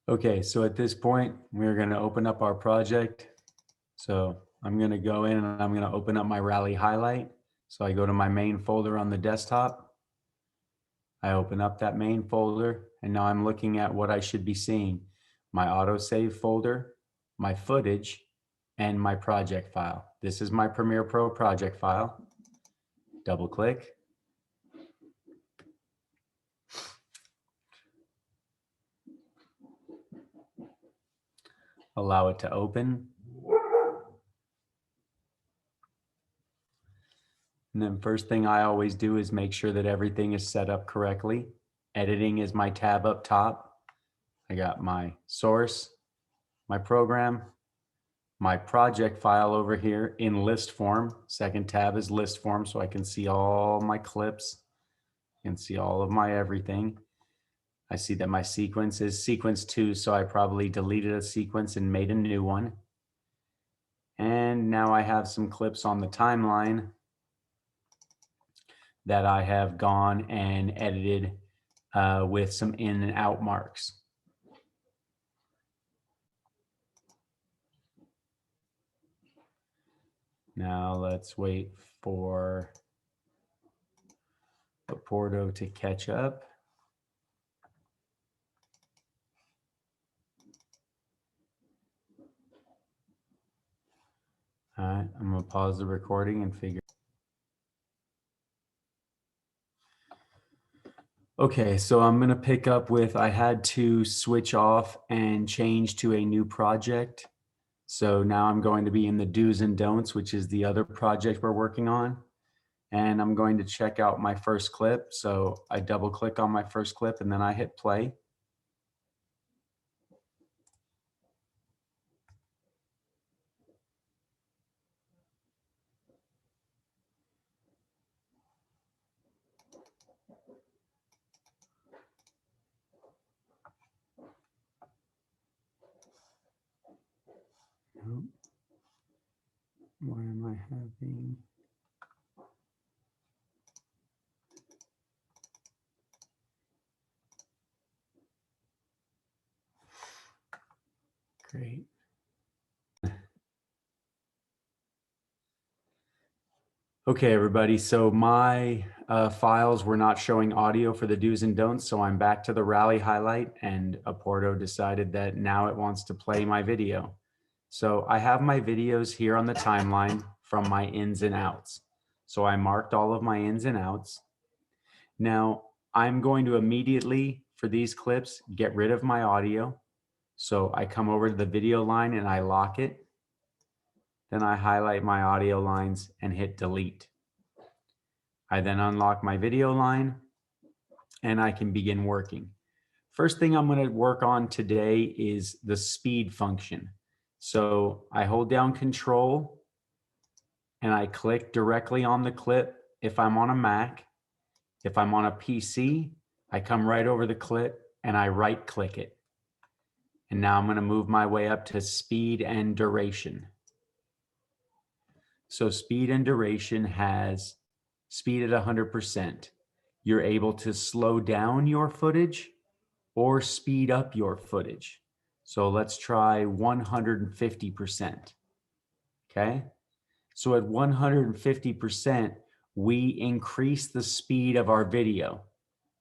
Okay, so at this point, we're going to open up our project. So I'm going to go in and I'm going to open up my Rally highlight. So I go to my main folder on the desktop. I open up that main folder, and now I'm looking at what I should be seeing. My autosave folder, my footage, and my project file. This is my Premiere Pro project file. Double click. Allow it to open. And then first thing I always do is make sure that everything is set up correctly. Editing is my tab up top. I got my source, my program, my project file over here in list form. Second tab is list form, so I can see all my clips. I can see all of my everything. I see that my sequence is sequence 2, so I probably deleted a sequence and made a new one. And now I have some clips on the timeline that I have gone and edited with some in and out marks. Now let's wait for the Porto to catch up. All right, I'm gonna pause the recording and figure. Okay, so I'm gonna pick up with, I had to switch off and change to a new project. So now I'm going to be in the do's and don'ts, which is the other project we're working on. And I'm going to check out my first clip. So I double click on my first clip and then I hit play. Why am I having? Great. Okay, everybody. So my files were not showing audio for the do's and don'ts. So I'm back to the Rally highlight, and Porto decided that now it wants to play my video. So I have my videos here on the timeline from my ins and outs. So I marked all of my ins and outs. Now I'm going to immediately, for these clips, get rid of my audio. So I come over to the video line and I lock it. Then I highlight my audio lines and hit delete. I then unlock my video line and I can begin working. First thing I'm going to work on today is the speed function. So I hold down Control and I click directly on the clip if I'm on a Mac. If I'm on a PC, I come right over the clip and I right click it. And now I'm going to move my way up to speed and duration. So speed and duration has speed at 100%. You're able to slow down your footage or speed up your footage. So let's try 150%. Okay. So at 150%, we increase the speed of our video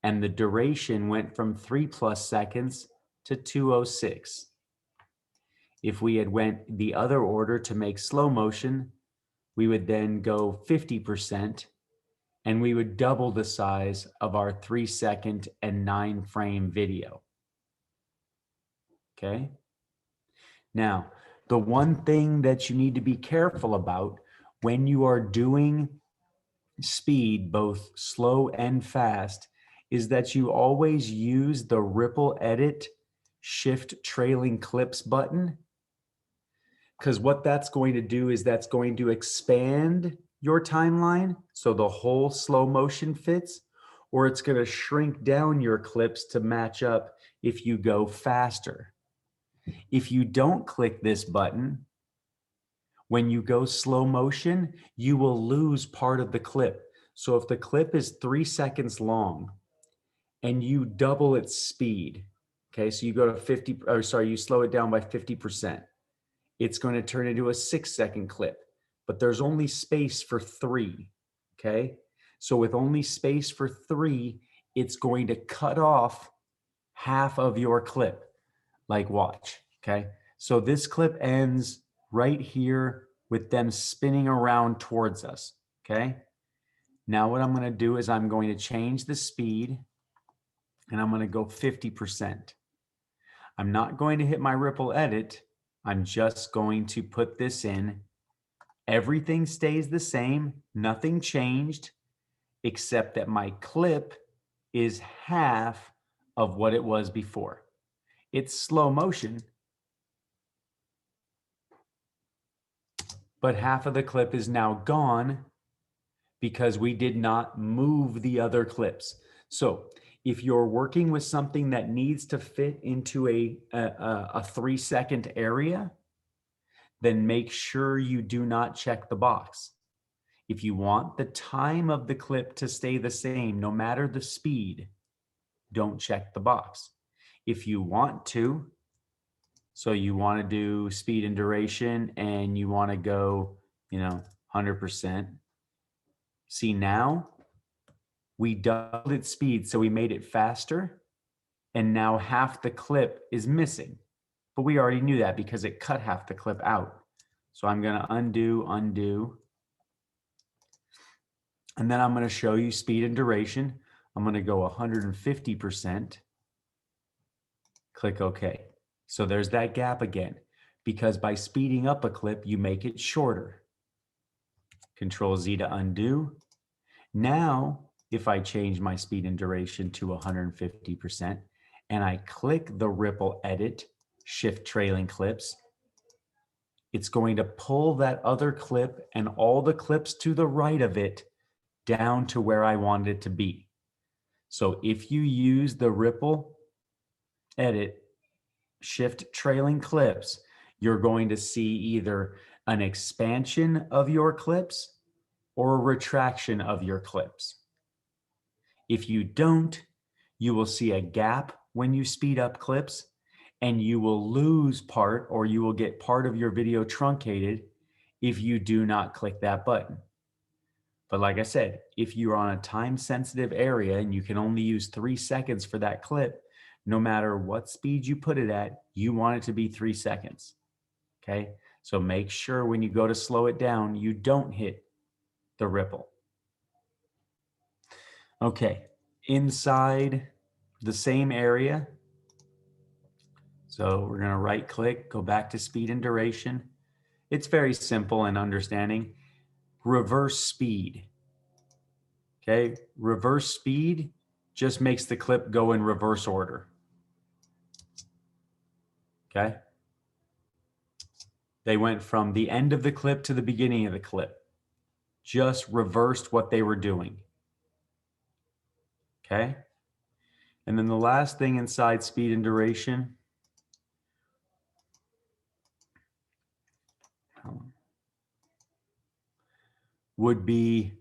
and the duration went from 3+ seconds to 206. If we had went the other order to make slow motion, we would then go 50% and we would double the size of our 3-second and 9-frame video. Okay. Now, the one thing that you need to be careful about when you are doing speed, both slow and fast, is that you always use the ripple edit shift trailing clips button. Because what that's going to do is that's going to expand your timeline so the whole slow motion fits, or it's going to shrink down your clips to match up if you go faster. If you don't click this button, when you go slow motion, you will lose part of the clip. So if the clip is 3 seconds long and you double its speed, Okay, so you go to 50, or sorry, you slow it down by 50%. It's going to turn into a 6-second clip, but there's only space for 3. Okay, so with only space for 3, it's going to cut off half of your clip. Like, watch. Okay, so this clip ends right here with them spinning around towards us. Okay, now what I'm going to do is I'm going to change the speed and I'm going to go 50%. I'm not going to hit my ripple edit. I'm just going to put this in. Everything stays the same, nothing changed, except that my clip is half of what it was before. It's slow motion, but half of the clip is now gone because we did not move the other clips. So if you're working with something that needs to fit into a 3-second area, then make sure you do not check the box. If you want the time of the clip to stay the same, no matter the speed, don't check the box. If you want to, so you want to do speed and duration and you want to go, 100%. See, now we doubled its speed, so we made it faster, and now half the clip is missing. But we already knew that because it cut half the clip out. So I'm going to undo. And then I'm going to show you speed and duration. I'm going to go 150%. Click OK. So there's that gap again, because by speeding up a clip, you make it shorter. Control Z to undo. Now, if I change my speed and duration to 150% and I click the ripple edit, shift trailing clips, it's going to pull that other clip and all the clips to the right of it down to where I wanted it to be. So if you use the ripple edit, shift trailing clips, you're going to see either an expansion of your clips or a retraction of your clips. If you don't, you will see a gap when you speed up clips, and you will lose part, or you will get part of your video truncated if you do not click that button. But like I said, if you're on a time sensitive area and you can only use 3 seconds for that clip, no matter what speed you put it at, you want it to be 3 seconds. Okay, so make sure when you go to slow it down, you don't hit the ripple. Okay, inside the same area, so we're going to right click, go back to speed and duration. It's very simple and understanding. Reverse speed. Okay, reverse speed just makes the clip go in reverse order. Okay, they went from the end of the clip to the beginning of the clip. Just reversed what they were doing. Okay, and then the last thing inside speed and duration would be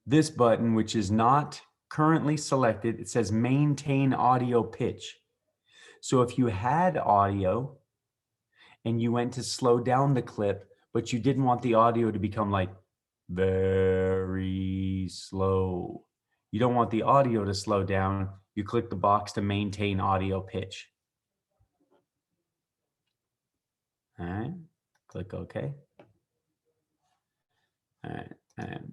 this button, which is not currently selected. It says maintain audio pitch. So if you had audio and you went to slow down the clip, but you didn't want the audio to become like very slow, you don't want the audio to slow down, you click the box to maintain audio pitch. All right, click OK. All right, and